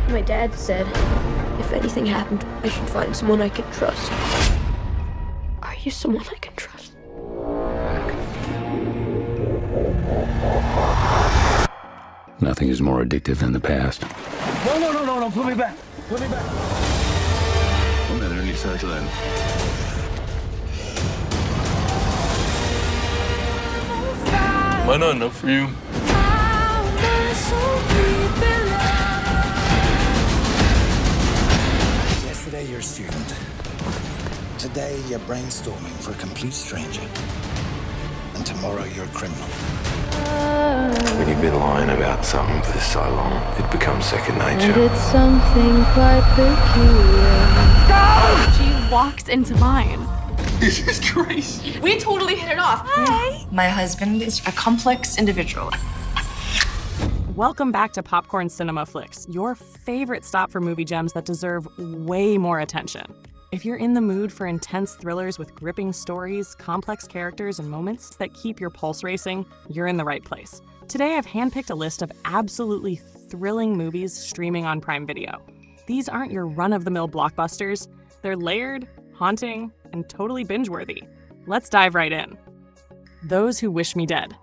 My dad said, if anything happened, I should find someone I can trust. Are you someone I can trust? Nothing is more addictive than the past. No, put me back. Put me back. Kom igen, nu lyssnar till den. Am I not enough for you? Yesterday you're a student. Today you're brainstorming for a complete stranger. And tomorrow you're a criminal. When you've been lying about something for so long, it becomes second nature. And it's something quite peculiar. She walks into mine. This is crazy. We totally hit it off. Hi. My husband is a complex individual. Welcome back to Popcorn Cinema Flixx, your favorite stop for movie gems that deserve way more attention. If you're in the mood for intense thrillers with gripping stories, complex characters, and moments that keep your pulse racing, you're in the right place. Today, I've handpicked a list of absolutely thrilling movies streaming on Prime Video. These aren't your run-of-the-mill blockbusters. They're layered, haunting, and totally binge-worthy. Let's dive right in. Those Who Wish Me Dead.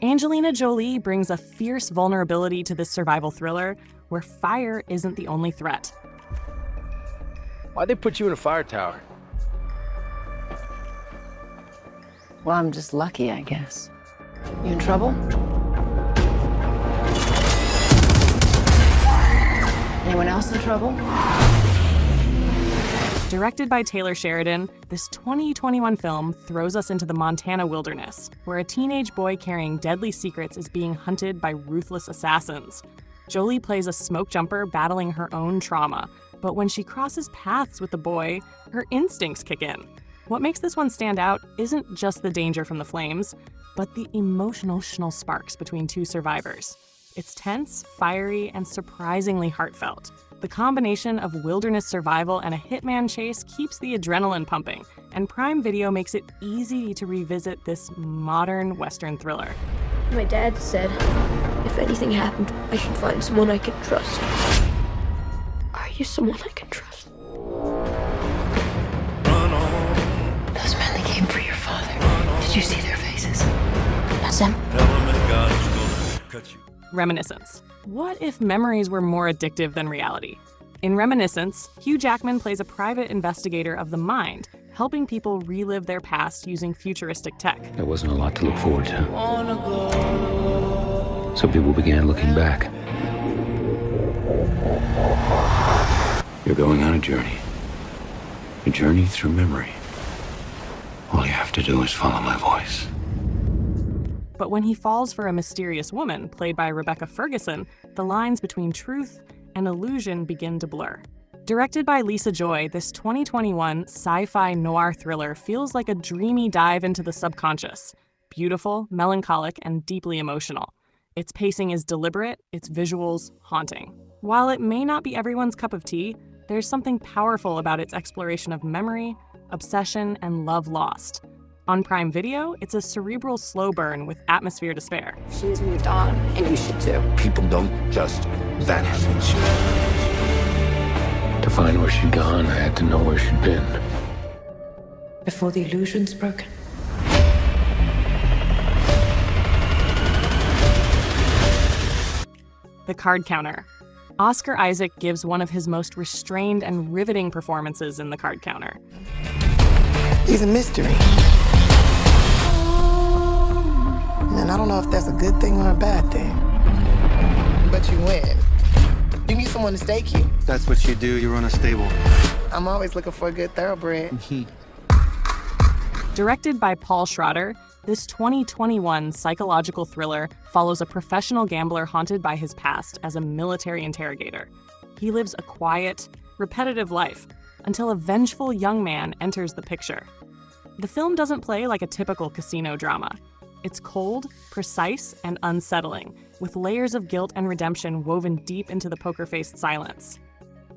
Angelina Jolie brings a fierce vulnerability to this survival thriller where fire isn't the only threat. Why'd they put you in a fire tower? Well, I'm just lucky, I guess. You in trouble? Anyone else in trouble? Directed by Taylor Sheridan, this 2021 film throws us into the Montana wilderness, where a teenage boy carrying deadly secrets is being hunted by ruthless assassins. Jolie plays a smoke jumper battling her own trauma, but when she crosses paths with the boy, her instincts kick in. What makes this one stand out isn't just the danger from the flames, but the emotional sparks between two survivors. It's tense, fiery, and surprisingly heartfelt. The combination of wilderness survival and a hitman chase keeps the adrenaline pumping, and Prime Video makes it easy to revisit this modern Western thriller. My dad said, if anything happened, I should find someone I can trust. Are you someone I can trust? Those men that came for your father. Did you see their faces? That's them. Reminiscence. What if memories were more addictive than reality? In Reminiscence, Hugh Jackman plays a private investigator of the mind, helping people relive their past using futuristic tech. There wasn't a lot to look forward to. So people began looking back. You're going on a journey. A journey through memory. All you have to do is follow my voice. But when he falls for a mysterious woman, played by Rebecca Ferguson, the lines between truth and illusion begin to blur. Directed by Lisa Joy, this 2021 sci-fi noir thriller feels like a dreamy dive into the subconscious. Beautiful, melancholic, and deeply emotional. Its pacing is deliberate, its visuals haunting. While it may not be everyone's cup of tea, there's something powerful about its exploration of memory, obsession, and love lost. On Prime Video, it's a cerebral slow burn with atmosphere to spare. She's moved on, and you should too. People don't just vanish. To find where she'd gone, I had to know where she'd been. Before the illusion's broken. The Card Counter. Oscar Isaac gives one of his most restrained and riveting performances in The Card Counter. He's a mystery. And I don't know if that's a good thing or a bad thing. But you win. You need someone to stake you. That's what you do. You run a stable. I'm always looking for a good thoroughbred. Directed by Paul Schrader, this 2021 psychological thriller follows a professional gambler haunted by his past as a military interrogator. He lives a quiet, repetitive life until a vengeful young man enters the picture. The film doesn't play like a typical casino drama. It's cold, precise, and unsettling, with layers of guilt and redemption woven deep into the poker-faced silence.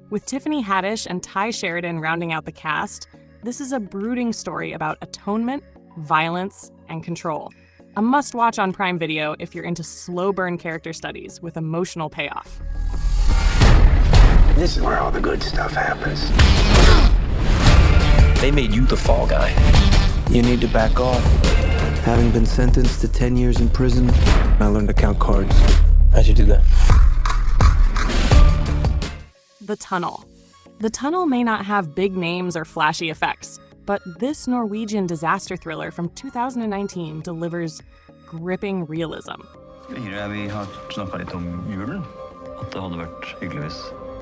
With Tiffany Haddish and Ty Sheridan rounding out the cast, this is a brooding story about atonement, violence, and control. A must-watch on Prime Video if you're into slow-burn character studies with emotional payoff. This is where all the good stuff happens. They made you the fall guy. You need to back off. Having been sentenced to 10 years in prison, I learned to count cards. How'd you do that? The Tunnel. The Tunnel may not have big names or flashy effects, but this Norwegian disaster thriller from 2019 delivers gripping realism. Vi har snakket litt om julen. At det hadde vært hyggelig hvis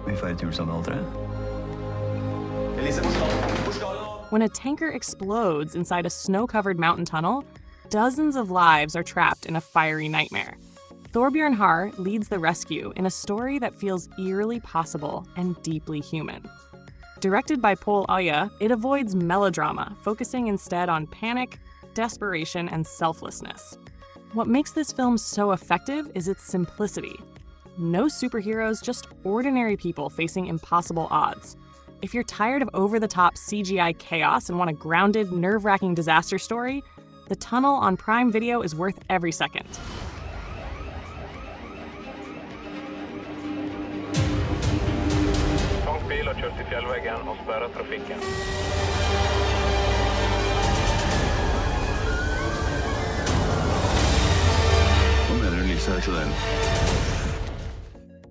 vi feiret jul sammen alle tre. When a tanker explodes inside a snow-covered mountain tunnel, dozens of lives are trapped in a fiery nightmare. Thorbjørn Har leads the rescue in a story that feels eerily possible and deeply human. Directed by Pål Øye, it avoids melodrama, focusing instead on panic, desperation, and selflessness. What makes this film so effective is its simplicity. No superheroes, just ordinary people facing impossible odds. If you're tired of over-the-top CGI chaos and want a grounded, nerve-wracking disaster story, The Tunnel on Prime Video is worth every second. Bil har kört i fjällväggen och spärrat trafiken.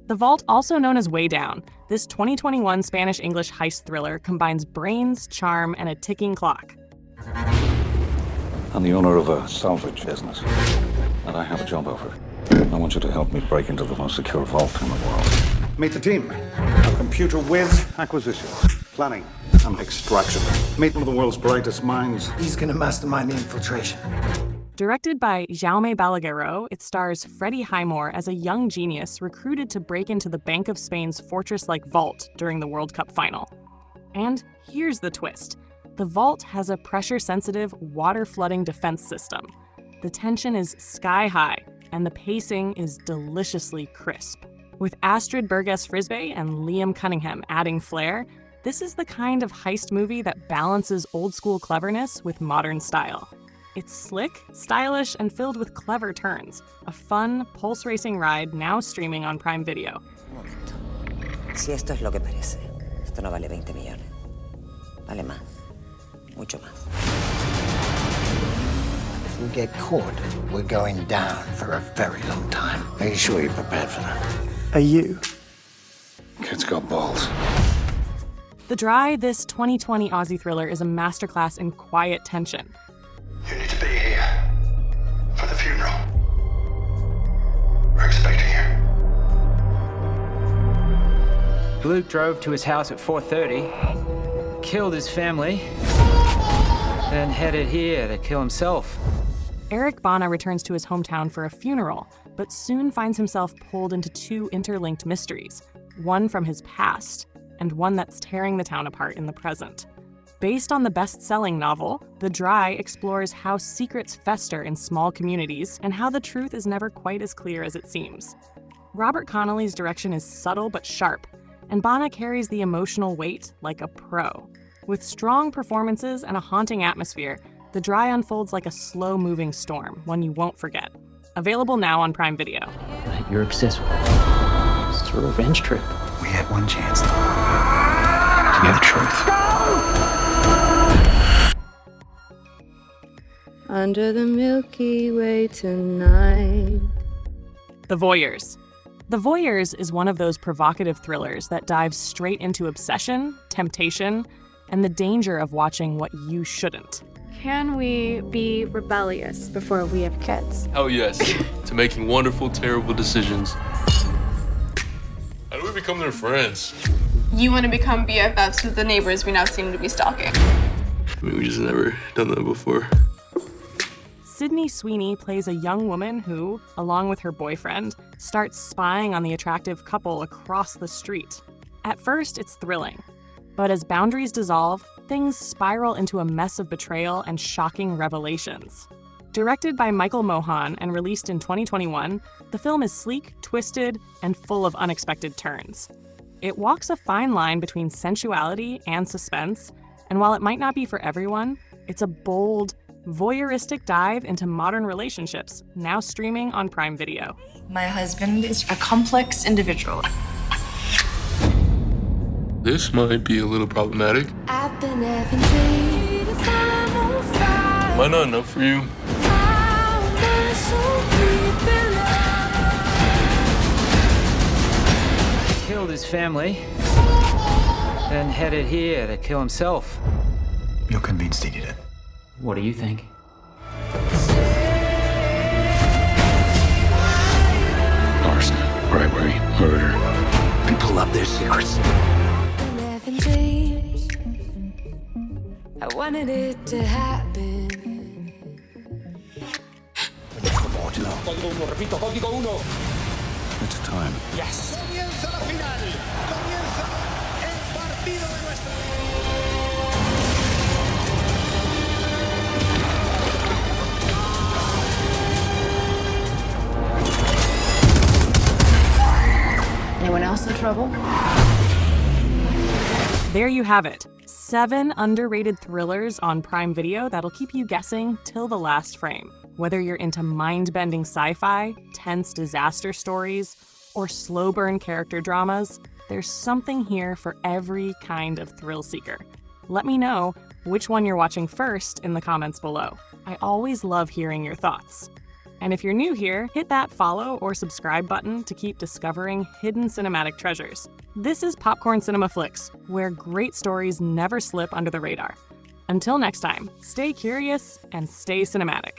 The Vault, also known as Way Down, this 2021 Spanish-English heist thriller combines brains, charm, and a ticking clock. I'm the owner of a salvage business, and I have a job offer. I want you to help me break into the most secure vault in the world. Meet the team. Computer with acquisition, planning, and extraction. Meet one of the world's brightest minds. He's gonna mastermind the infiltration. Directed by Jaume Balagueró, it stars Freddie Highmore as a young genius recruited to break into the Bank of Spain's fortress-like vault during the World Cup final. And here's the twist. The vault has a pressure-sensitive, water-flooding defense system. The tension is sky-high, and the pacing is deliciously crisp. With Astrid Burgess Frisbee and Liam Cunningham adding flair, this is the kind of heist movie that balances old-school cleverness with modern style. It's slick, stylish, and filled with clever turns. A fun, pulse-racing ride now streaming on Prime Video. Si esto es lo que parece, esto no vale 20 millones. Vale más. Mucho más. If we get caught, we're going down for a very long time. Are you sure you're prepared for that? Are you? Kid's got balls. The Dry, this 2020 Aussie thriller, is a masterclass in quiet tension. You need to be here for the funeral. We're expecting you. Luke drove to his house at 4:30, killed his family, then headed here to kill himself. Eric Bana returns to his hometown for a funeral, but soon finds himself pulled into two interlinked mysteries, one from his past and one that's tearing the town apart in the present. Based on the best-selling novel, The Dry explores how secrets fester in small communities and how the truth is never quite as clear as it seems. Robert Connolly's direction is subtle but sharp, and Bana carries the emotional weight like a pro. With strong performances and a haunting atmosphere, The Dry unfolds like a slow-moving storm, one you won't forget. Available now on Prime Video. You're obsessed with it. It's a revenge trip. We had one chance to know the truth. Under the Milky Way tonight. The Voyeurs. The Voyeurs is one of those provocative thrillers that dives straight into obsession, temptation, and the danger of watching what you shouldn't. Can we be rebellious before we have kids? Oh yes, to making wonderful, terrible decisions. How do we become their friends? You want to become BFFs with the neighbors we now seem to be stalking. I mean, we just never done that before. Sydney Sweeney plays a young woman who, along with her boyfriend, starts spying on the attractive couple across the street. At first, it's thrilling. But as boundaries dissolve, things spiral into a mess of betrayal and shocking revelations. Directed by Michael Mohan and released in 2021, the film is sleek, twisted, and full of unexpected turns. It walks a fine line between sensuality and suspense, and while it might not be for everyone, it's a bold, voyeuristic dive into modern relationships, now streaming on Prime Video. My husband is a complex individual. This might be a little problematic. I've been having dreams if I'm on fire. Am I not enough for you? How am I so deep in love? Killed his family, then headed here to kill himself. You're convinced he did it? What do you think? Arson, bribery, murder. People love their secrets. Been having dreams. I wanted it to happen. It's time. Yes. Comienza la final. Comienza el partido de nuestra... Anyone else in trouble? There you have it. 7 underrated thrillers on Prime Video that'll keep you guessing till the last frame. Whether you're into mind-bending sci-fi, tense disaster stories, or slow-burn character dramas, there's something here for every kind of thrill seeker. Let me know which one you're watching first in the comments below. I always love hearing your thoughts. And if you're new here, hit that follow or subscribe button to keep discovering hidden cinematic treasures. This is Popcorn Cinema Flixx, where great stories never slip under the radar. Until next time, stay curious and stay cinematic.